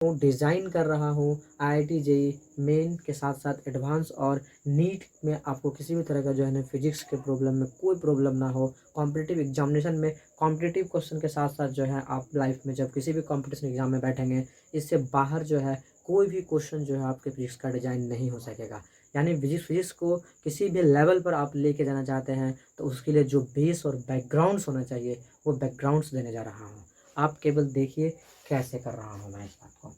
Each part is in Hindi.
डिज़ाइन कर रहा हूँ आईआईटी जेईई मेन के साथ साथ एडवांस और नीट में आपको किसी भी तरह का जो है ना फिजिक्स के प्रॉब्लम में कोई प्रॉब्लम ना हो। कॉम्पिटिटिव एग्जामिनेशन में कॉम्पिटिटिव क्वेश्चन के साथ साथ जो है आप लाइफ में जब किसी भी कॉम्पिटिशन एग्जाम में बैठेंगे, इससे बाहर जो है कोई भी क्वेश्चन जो है आपके फिजिक्स का डिज़ाइन नहीं हो सकेगा। यानी फिजिक्स को किसी भी लेवल पर आप लेके जाना चाहते हैं तो उसके लिए जो बेस और बैकग्राउंड्स होना चाहिए वो बैकग्राउंड्स देने जा रहा हूँ। आप केवल देखिए कैसे कर रहा हूँ मैं इस बात को।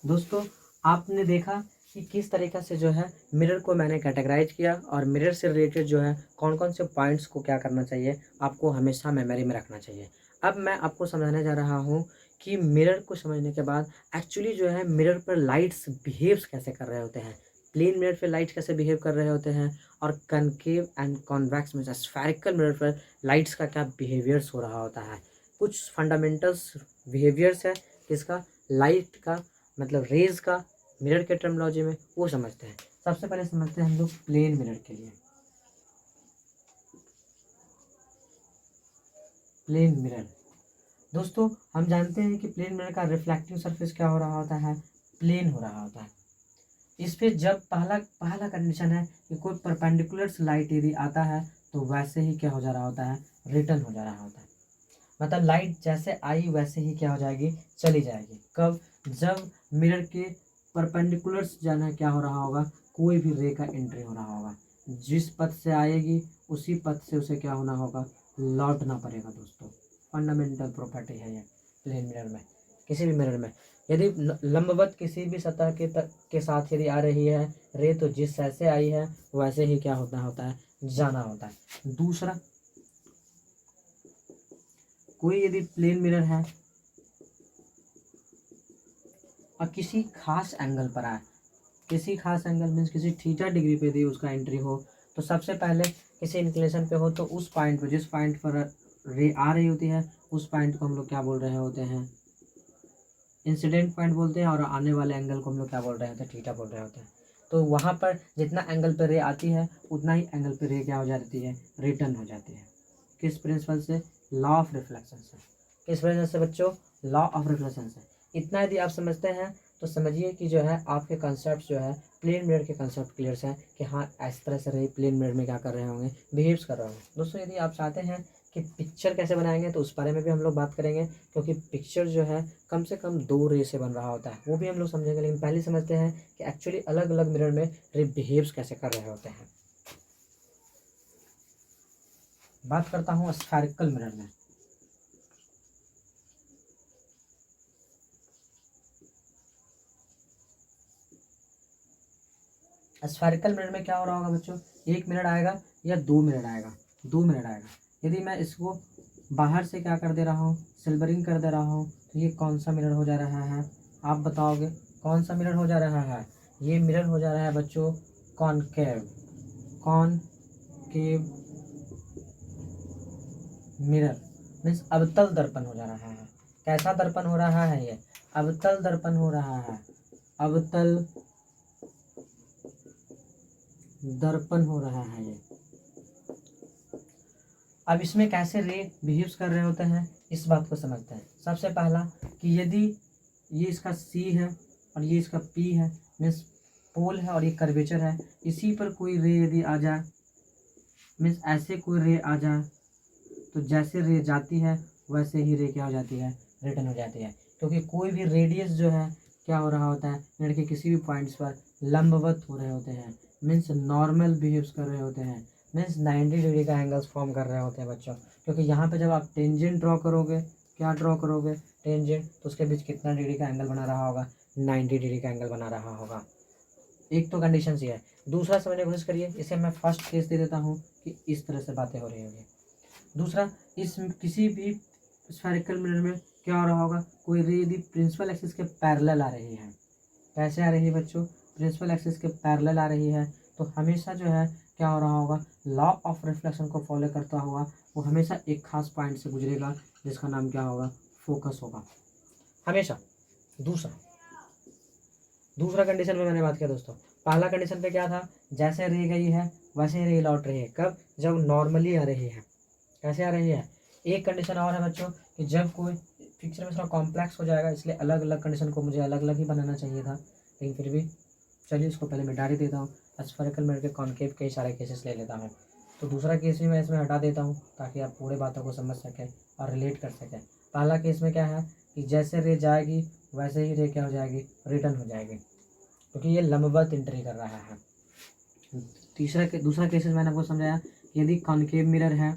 दोस्तों, आपने देखा कि किस तरीक़े से जो है मिरर को मैंने कैटेगराइज़ किया और मिरर से रिलेटेड जो है कौन-कौन से पॉइंट्स को क्या करना चाहिए, आपको हमेशा मेमोरी में रखना चाहिए। अब मैं आपको समझाने जा रहा हूँ कि मिरर को समझने के बाद एक्चुअली जो है मिरर पर लाइट्स बिहेव्स कैसे कर रहे होते हैं। प्लेन मिरर पे लाइट्स कैसे बिहेव कर रहे होते हैं और कनकेव एंड कॉन्वेक्स में स्फेरिकल मिरर पर लाइट्स का क्या बिहेवियर्स हो रहा होता है। कुछ फंडामेंटल्स बिहेवियर्स है किसका, लाइट का, मतलब रेज़ का मिरर के टर्मिनोलॉजी में, वो समझते हैं। सबसे पहले समझते हैं हम लोग प्लेन मिरर के लिए। प्लेन मिरर दोस्तों, हम जानते हैं कि प्लेन मिरर का रिफ्लेक्टिव सरफेस क्या हो रहा होता है, प्लेन हो रहा होता है। इस पे जब पहला पहला कंडीशन है कि कोई परपेंडिकुलर लाइट यदि आता है तो वैसे ही क्या हो जा रहा होता है, रिटर्न हो जा रहा होता है। मतलब लाइट जैसे आई वैसे ही क्या हो जाएगी, चली जाएगी। कब, जब मिरर के परपेंडिकुलर्स जाना क्या हो रहा होगा, कोई भी रे का एंट्री हो रहा होगा। जिस पथ से आएगी उसी पथ से उसे क्या होना होगा, लौटना पड़ेगा। दोस्तों, फंडामेंटल प्रॉपर्टी है ये प्लेन मिरर में। किसी भी मिरर में यदि लंबवत किसी भी सतह के साथ यदि आ रही है रे, तो जिस ऐसे आई है वैसे ही क्या होता होता है, जाना होता है। दूसरा, कोई यदि प्लेन मिरर है और किसी खास एंगल पर आए, किसी खास एंगल मीन्स किसी थीटा डिग्री पे दी उसका एंट्री हो, तो सबसे पहले किसी इंक्लिनेशन पे हो तो उस पॉइंट पर, जिस पॉइंट पर रे आ रही होती है उस पॉइंट को हम लोग क्या बोल रहे होते हैं, इंसिडेंट पॉइंट बोलते हैं। और आने वाले एंगल को हम लोग क्या बोल रहे होते हैं, थीटा बोल रहे होते हैं। तो वहाँ पर जितना एंगल पर रे आती है उतना ही एंगल पर रे क्या हो जाती है, रिटर्न हो जाती है। किस प्रिंसिपल से, लॉ ऑफ रिफ्लेक्शन से। किस वजह से बच्चों, लॉ ऑफ रिफ्लेक्शन से। इतना यदि आप समझते हैं तो समझिए कि जो है आपके कंसेप्ट जो है प्लेन मिरर के कंसेप्ट क्लियर हैं कि हाँ इस तरह से रही प्लेन मिरर में क्या कर रहे होंगे, बिहेव्स कर रहे होंगे। दोस्तों, यदि आप चाहते हैं कि पिक्चर कैसे बनाएंगे तो उस बारे में भी हम लोग बात करेंगे, क्योंकि पिक्चर जो है कम से कम 2 रे से बन रहा होता है, वो भी हम लोग समझेंगे। लेकिन पहले समझते हैं कि एक्चुअली अलग अलग मिरर में रे बिहेव्स कैसे कर रहे होते हैं। बात करता हूँ स्फेरिकल मिरर में। स्फेरिकल मिरर में क्या हो रहा होगा बच्चों, एक मिरर आएगा या 2 मिरर आएगा, 2 मिरर आएगा। यदि मैं इसको बाहर से क्या कर दे रहा हूँ, सिल्वरिंग कर दे रहा हूँ, तो ये कौन सा मिरर हो जा रहा है, आप बताओगे कौन सा मिरर हो जा रहा है। ये मिरर हो जा रहा है बच्चों कॉनकेव, कॉनकेव मिरर मीन्स अवतल दर्पण हो जा रहा है। कैसा दर्पण हो रहा है, ये अवतल दर्पण हो रहा है, अवतल दर्पण हो रहा है ये। अब इसमें कैसे रे बिहेव्स कर रहे होते हैं इस बात को समझते हैं। सबसे पहला कि यदि ये इसका सी है और ये इसका पी है, मीन्स पोल है और ये कर्वेचर है, इसी पर कोई रे यदि आ जाए, मीन्स ऐसे कोई रे आ जाए, तो जैसे रे जाती है वैसे ही रे क्या हो जाती है, रिटर्न हो जाती है। क्योंकि कोई भी रेडियस जो है क्या हो रहा होता है, मिरर के किसी भी पॉइंट्स पर लंबवत हो रहे होते हैं, मीन्स नॉर्मल बिहेव्स कर रहे होते हैं, मीन्स 90 डिग्री का एंगल्स फॉर्म कर रहे होते हैं बच्चों। क्योंकि यहाँ पे जब आप टेंजेंट ड्रॉ करोगे, क्या ड्रॉ करोगे, टेंजेंट, तो उसके बीच कितना डिग्री का एंगल बना रहा होगा, 90 डिग्री का एंगल बना रहा होगा। एक तो कंडीशन ये है। दूसरा समझने की कोशिश करिए, इसे मैं फर्स्ट केस दे देता हूँ कि इस तरह से बातें हो रही होगी। दूसरा, इस किसी भी स्फेरिकल मिरर में क्या हो रहा होगा, कोई रे यदि प्रिंसिपल एक्सिस के पैरेलल आ रही है, कैसे आ रही है बच्चों, प्रिंसिपल एक्सिस के पैरेलल आ रही है, तो हमेशा जो है क्या हो रहा होगा, लॉ ऑफ रिफ्लेक्शन को फॉलो करता हुआ वो हमेशा एक खास पॉइंट से गुजरेगा जिसका नाम क्या होगा, फोकस होगा हमेशा। दूसरा दूसरा कंडीशन में मैंने बात किया दोस्तों, पहला कंडीशन पे क्या था, जैसे रे गई है वैसे ही रे लौट रही है। कब? जब नॉर्मली आ रही है। कैसे आ रही है? एक कंडीशन और है बच्चों कि जब कोई पिक्चर में थोड़ा कॉम्प्लेक्स हो जाएगा, इसलिए अलग अलग कंडीशन को मुझे अलग अलग ही बनाना चाहिए था, लेकिन फिर भी चलिए इसको पहले मैं डाल ही देता हूँ। स्फेरिकल मिरर के कॉन्केव के सारे केसेस ले लेता हूँ। तो दूसरा केस भी मैं इसमें हटा देता हूँ ताकि आप पूरे बातों को समझ सकें और रिलेट कर सकें। पहला केस में क्या है कि जैसे रे जाएगी वैसे ही रे क्या हो जाएगी, रिटर्न हो जाएगी, क्योंकि ये लंबवत एंट्री कर रहा है। दूसरा केसेस मैंने आपको समझाया, यदि कॉन्केव मिरर है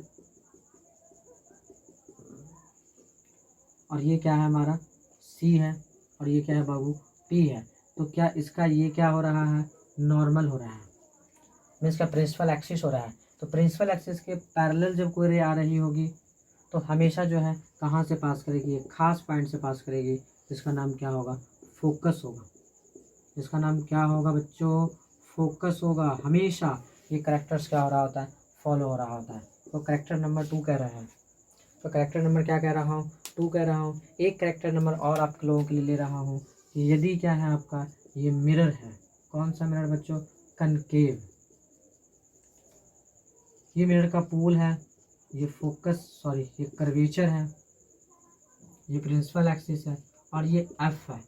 और ये क्या है हमारा सी है और ये क्या है बाबू पी है, तो क्या इसका ये क्या हो रहा है, नॉर्मल हो रहा है, मीन्स का प्रिंसिपल एक्सिस हो रहा है। तो प्रिंसिपल एक्सिस के पैरेलल जब कोई रे आ रही होगी तो हमेशा जो है कहाँ से पास करेगी, एक खास पॉइंट से पास करेगी, जिसका नाम क्या होगा, फोकस होगा। जिसका नाम क्या होगा बच्चों, फोकस होगा। हमेशा ये करेक्टर्स क्या हो रहा होता है, फॉलो हो रहा होता है। तो करेक्टर नंबर 2 कह रहे हैं, तो करेक्टर नंबर क्या कह रहा हूँ, 2 कह रहा हूँ। एक करेक्टर नंबर और आप लोगों के लिए ले रहा हूँ कि यदि क्या है आपका ये मिरर है, कौन सा मिरर बच्चों, कनकेव। ये मिरर का पोल है, ये ये कर्वेचर है, ये प्रिंसिपल एक्सिस है और ये एफ है।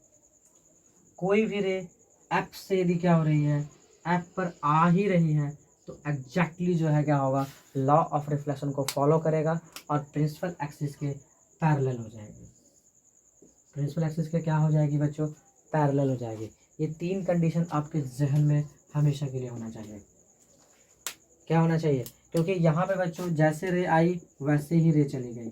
कोई भी रे एफ से यदि क्या हो रही है, एफ पर आ ही रही है, तो एग्जैक्टली जो है क्या होगा, लॉ ऑफ रिफ्लेक्शन को फॉलो करेगा और प्रिंसिपल एक्सिस के पैरेलल हो जाएगी। प्रिंसिपल एक्सिस के क्या हो जाएगी बच्चों, पैरेलल हो जाएगी। ये 3 कंडीशन आपके जहन में हमेशा के लिए होना चाहिए। क्या होना चाहिए, क्योंकि यहाँ पे बच्चों जैसे रे आई वैसे ही रे चली गई,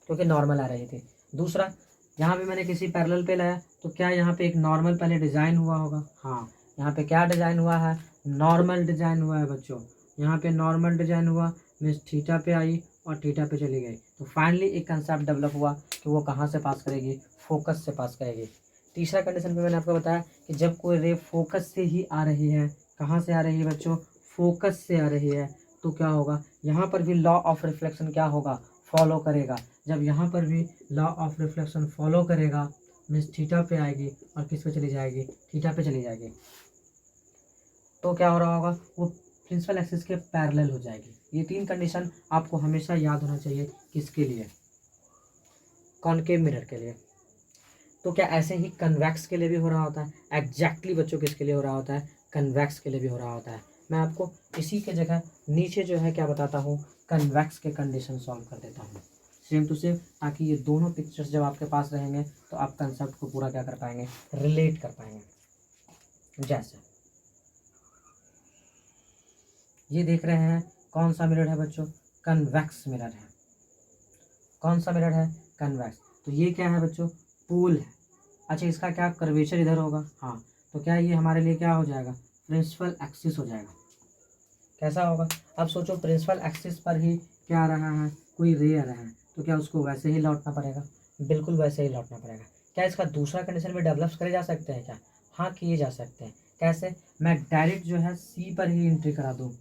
क्योंकि नॉर्मल आ रही थी। दूसरा, यहाँ पे मैंने किसी पैरेलल पे लाया तो क्या यहाँ पे एक नॉर्मल पहले डिज़ाइन हुआ होगा, हाँ यहाँ पे क्या डिज़ाइन हुआ है, नॉर्मल डिज़ाइन हुआ है बच्चों। यहाँ पे नॉर्मल डिज़ाइन हुआ, मीन्स थीटा पे आई और थीटा पे चली गई, तो फाइनली एक कंसेप्ट डेवलप हुआ कि वो कहाँ से पास करेगी, फोकस से पास करेगी। तीसरा कंडीशन पे मैंने आपको बताया कि जब कोई रे फोकस से ही आ रही है, कहाँ से आ रही है बच्चों, फोकस से आ रही है, तो क्या होगा, यहाँ पर भी लॉ ऑफ रिफ्लेक्शन क्या होगा, फॉलो करेगा। जब यहाँ पर भी लॉ ऑफ रिफ्लेक्शन फॉलो करेगा, मीन्स थीटा पे आएगी और किस पे चली जाएगी, थीटा पे चली जाएगी, तो क्या हो रहा होगा, वो प्रिंसिपल एक्सिस के पैरेलल हो जाएगी। ये 3 कंडीशन आपको हमेशा याद होना चाहिए, किसके लिए, कॉनकेव मिरर के लिए। तो क्या ऐसे ही कन्वेक्स के लिए भी हो रहा होता है, एग्जैक्टली बच्चों किसके लिए हो रहा होता है, कन्वेक्स के लिए भी हो रहा होता है। मैं आपको इसी के जगह नीचे जो है क्या बताता हूँ, कन्वेक्स के कंडीशन सॉल्व कर देता हूँ सेम टू सेम, ताकि ये दोनों पिक्चर्स जब आपके पास रहेंगे तो आप कंसेप्ट को पूरा क्या कर पाएंगे, रिलेट कर पाएंगे। जैसे ये देख रहे हैं कौन सा मिरर है बच्चों, कन्वेक्स मिरर है। कौन सा मिरर है, कन्वेक्स। तो ये क्या है बच्चों, पोल है। अच्छा, इसका क्या कर्वेचर इधर होगा, हाँ, तो क्या ये हमारे लिए क्या हो जाएगा, प्रिंसिपल एक्सिस हो जाएगा। कैसा होगा, अब सोचो प्रिंसिपल एक्सिस पर ही क्या आ रहा है, कोई रे आ रहा है, तो क्या उसको वैसे ही लौटना पड़ेगा, बिल्कुल वैसे ही लौटना पड़ेगा। क्या इसका दूसरा कंडीशन भी डेवलप करे जा सकते हैं क्या, हाँ किए जा सकते हैं। कैसे, मैं डायरेक्ट जो है सी पर ही एंट्री करा दूँ,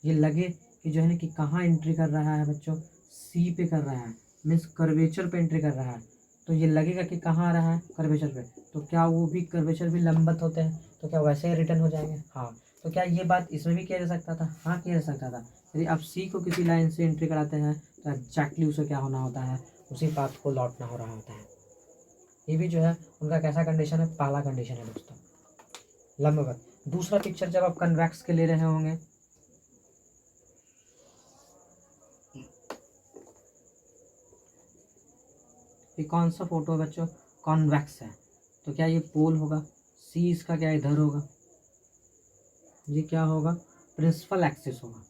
ये लगे कि जो है ना कि कहाँ एंट्री कर रहा है बच्चों, सी पे कर रहा है, मीन्स कर्वेचर पे एंट्री कर रहा है, तो ये लगेगा कि कहाँ आ रहा है, कर्वेचर पे, तो क्या वो भी कर्वेचर भी लंबवत होते हैं, तो क्या वैसे ही रिटर्न हो जाएंगे, हाँ। तो क्या ये बात इसमें भी किया जा सकता था, हाँ किया जा सकता था। यदि आप सी को किसी लाइन से एंट्री कराते हैं तो एग्जैक्टली उसे क्या होना होता है, उसी पाथ को लौटना हो रहा होता है। ये भी जो है उनका कैसा कंडीशन है, पहला कंडीशन है दोस्तों, लंबवत। दूसरा पिक्चर जब आप कन्वेक्स के ले रहे होंगे, ये कौन सा फोटो है बच्चों, कॉन्वेक्स है, तो क्या ये पोल होगा, सी इसका क्या इधर होगा, ये क्या होगा, प्रिंसिपल एक्सिस होगा।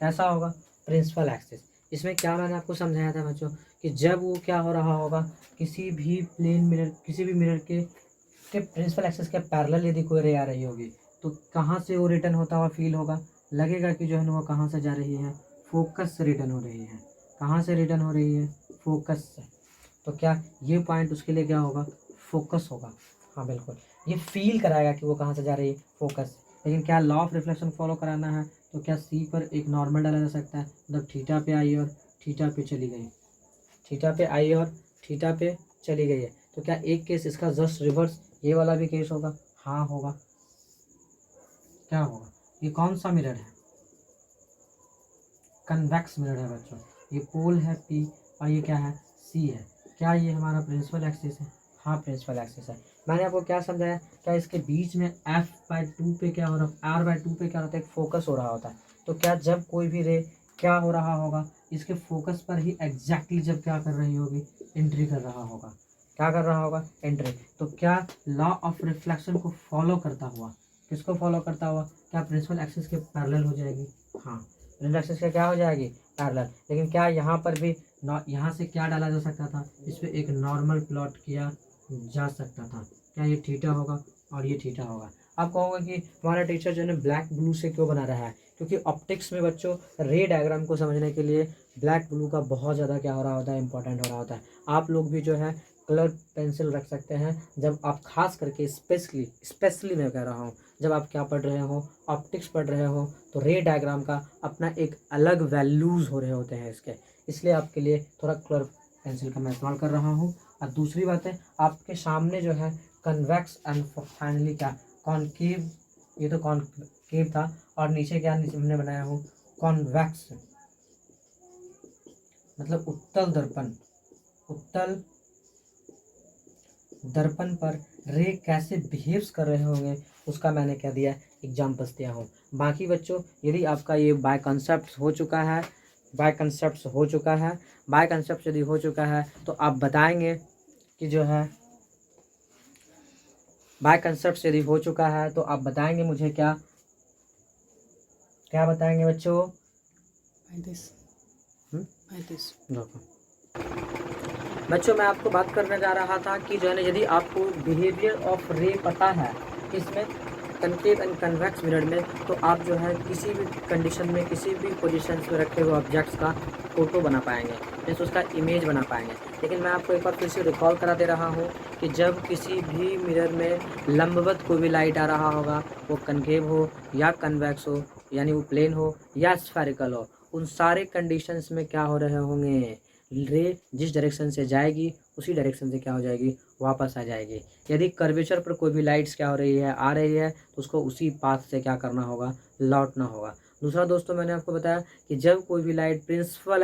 कैसा होगा, प्रिंसिपल एक्सिस। इसमें क्या मैंने आपको समझाया था बच्चों कि जब वो क्या हो रहा होगा, किसी भी प्लेन मिरर, किसी भी मिरर के प्रिंसिपल एक्सिस के पैरेलल यदि कोई रे आ रही होगी, तो कहाँ से वो रिटर्न होता हुआ फील होगा, लगेगा कि जो है ना वो कहाँ से जा रही है, फोकस से रिटर्न हो रही है। कहाँ से रिटर्न हो रही है, फोकस से। तो क्या ये पॉइंट उसके लिए क्या होगा, फोकस होगा, हाँ बिल्कुल, ये फील कराएगा कि वो कहाँ से जा रही है, फोकस। लेकिन क्या लॉ ऑफ रिफ्लेक्शन फॉलो कराना है, तो क्या सी पर एक नॉर्मल डाला जा सकता है, मतलब थीटा पे आई और थीटा पे चली गई, थीटा पे आई और थीटा पे चली गई है। तो क्या एक केस इसका जस्ट रिवर्स ये वाला भी केस होगा, हाँ होगा। क्या होगा, ये कौन सा मिरर है, कन्वेक्स मिरर है बच्चों। ये पोल है P और ये क्या है, C है। क्या ये हमारा प्रिंसिपल एक्सिस है, हाँ प्रिंसिपल एक्सिस है। मैंने आपको क्या समझाया, क्या इसके बीच में F/2 पे क्या हो रहा है, R/2 पे क्या होता है, एक फोकस हो रहा होता है। तो क्या जब कोई भी रे क्या हो रहा होगा, इसके फोकस पर ही एग्जैक्टली जब क्या कर रही होगी, एंट्री कर रहा होगा, क्या कर रहा होगा, एंट्री। तो क्या लॉ ऑफ रिफ्लेक्शन को फॉलो करता हुआ, किसको फॉलो करता हुआ, क्या प्रिंसिपल एक्सिस के पैरेलल हो जाएगी, हाँ प्रिंसिपल एक्सिस का क्या हो जाएगी, पैरेलल। लेकिन क्या यहाँ पर भी यहाँ से क्या डाला जा सकता था, इस पर एक नॉर्मल प्लॉट किया जा सकता था। क्या ये थीटा होगा और ये थीटा होगा। आप कहोगे कि हमारा टीचर जो है ब्लैक ब्लू से क्यों बना रहा है, क्योंकि ऑप्टिक्स में बच्चों रे डायग्राम को समझने के लिए ब्लैक ब्लू का बहुत ज़्यादा क्या हो रहा होता है, इंपॉर्टेंट हो रहा होता है। आप लोग भी जो है कलर पेंसिल रख सकते हैं जब आप खास करके स्पेशली मैं कह रहा हूँ, जब आप क्या पढ़ रहे हो, ऑप्टिक्स पढ़ रहे हो, तो रे डायग्राम का अपना एक अलग वैल्यूज़ हो रहे होते हैं इसके, इसलिए आपके लिए थोड़ा कलर पेंसिल का मैं इस्तेमाल कर रहा हूँ। और दूसरी बात है, आपके सामने जो है कन्वेक्स एंड फाइनली क्या कॉनकेव, ये तो कॉनकेव था, और नीचे क्या हमने बनाया हूँ, कॉन्वेक्स, मतलब उत्तल दर्पण। उत्तल दर्पण पर रे कैसे बिहेव्स कर रहे होंगे उसका मैंने क्या दिया, एग्जाम्पल्स दिया हूँ। बाकी बच्चों यदि आपका ये बाय कंसेप्ट हो चुका है, बाय कंसेप्ट यदि हो चुका है तो आप बताएंगे कि जो है बाय कंसेप्ट यदि हो चुका है तो आप बताएंगे मुझे क्या क्या बताएंगे बच्चों, 35 बच्चों मैं आपको बात करने जा रहा था कि जो है ना यदि आपको बिहेवियर ऑफ रे पता है इसमें कनकेव एंड कन्वेक्स मिरर में, तो आप जो है किसी भी कंडीशन में किसी भी पोजीशन में रखे हुए ऑब्जेक्ट्स का फोटो बना पाएंगे, मीन्स उसका इमेज बना पाएंगे। लेकिन मैं आपको एक बार फिर से रिकॉल करा दे रहा हूँ कि जब किसी भी मिरर में लंबवत कोई भी लाइट आ रहा होगा, वो कनकेव हो या कन्वेक्स हो, यानी वो प्लेन हो या स्फेरिकल हो, उन सारे कंडीशंस में क्या हो रहे होंगे, रे जिस डायरेक्शन से जाएगी उसी डायरेक्शन से क्या हो जाएगी, वापस आ जाएगी। यदि कर्वेचर पर कोई भी लाइट्स क्या हो रही है, आ रही है, तो उसको उसी पाथ से क्या करना होगा, लौटना होगा। दूसरा दोस्तों मैंने आपको बताया कि जब कोई भी लाइट प्रिंसिपल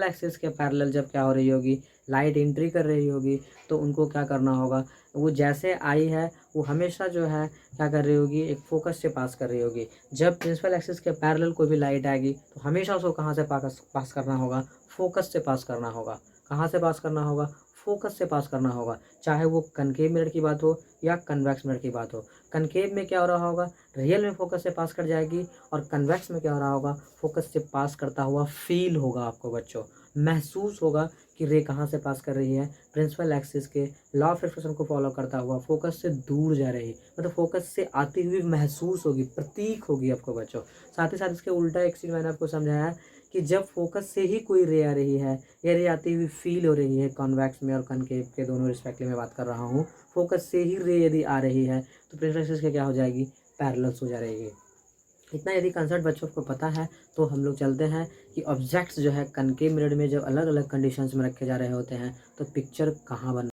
एक्सिस के पैरेलल जब क्या हो रही होगी, लाइट एंट्री कर रही होगी, तो उनको क्या करना होगा, वो जैसे आई है वो हमेशा जो है क्या कर रही होगी, एक फोकस से पास कर रही होगी। जब प्रिंसिपल एक्सिस के पैरेलल कोई भी लाइट आएगी तो हमेशा उसको कहाँ से पास करना होगा, फोकस से पास करना होगा। कहाँ से पास करना होगा, फोकस से पास करना होगा, चाहे वो कनकेव मिरर की बात हो या कन्वेक्स मिरर की बात हो। कनकेव में क्या हो रहा होगा, रियल में फोकस से पास कर जाएगी, और कन्वेक्स में क्या हो रहा होगा, फोकस से पास करता हुआ फील होगा आपको बच्चों, महसूस होगा कि रे कहाँ से पास कर रही है, प्रिंसिपल एक्सिस के लॉ ऑफ रिफ्लेक्शन को फॉलो करता हुआ फोकस से दूर जा रही, मतलब फोकस से आती हुई महसूस होगी, प्रतीक होगी आपको बच्चों। साथ ही साथ इसके उल्टा एक चीज़ मैंने आपको समझाया कि जब फोकस से ही कोई रे आ रही है, ये रे आती हुई फील हो रही है, कॉन्वेक्स में और कनकेव के दोनों रिस्पेक्टली मैं बात कर रहा हूँ, फोकस से ही रे यदि आ रही है तो प्रिंसिपल एक्सिस के क्या हो जाएगी, पैरेलल्स हो जा रहेगी। इतना यदि कंसेप्ट बच्चों को पता है तो हम लोग चलते हैं कि ऑब्जेक्ट्स जो है कनकेव मिरर में जब अलग अलग कंडीशंस में रखे जा रहे होते हैं तो पिक्चर कहाँ बन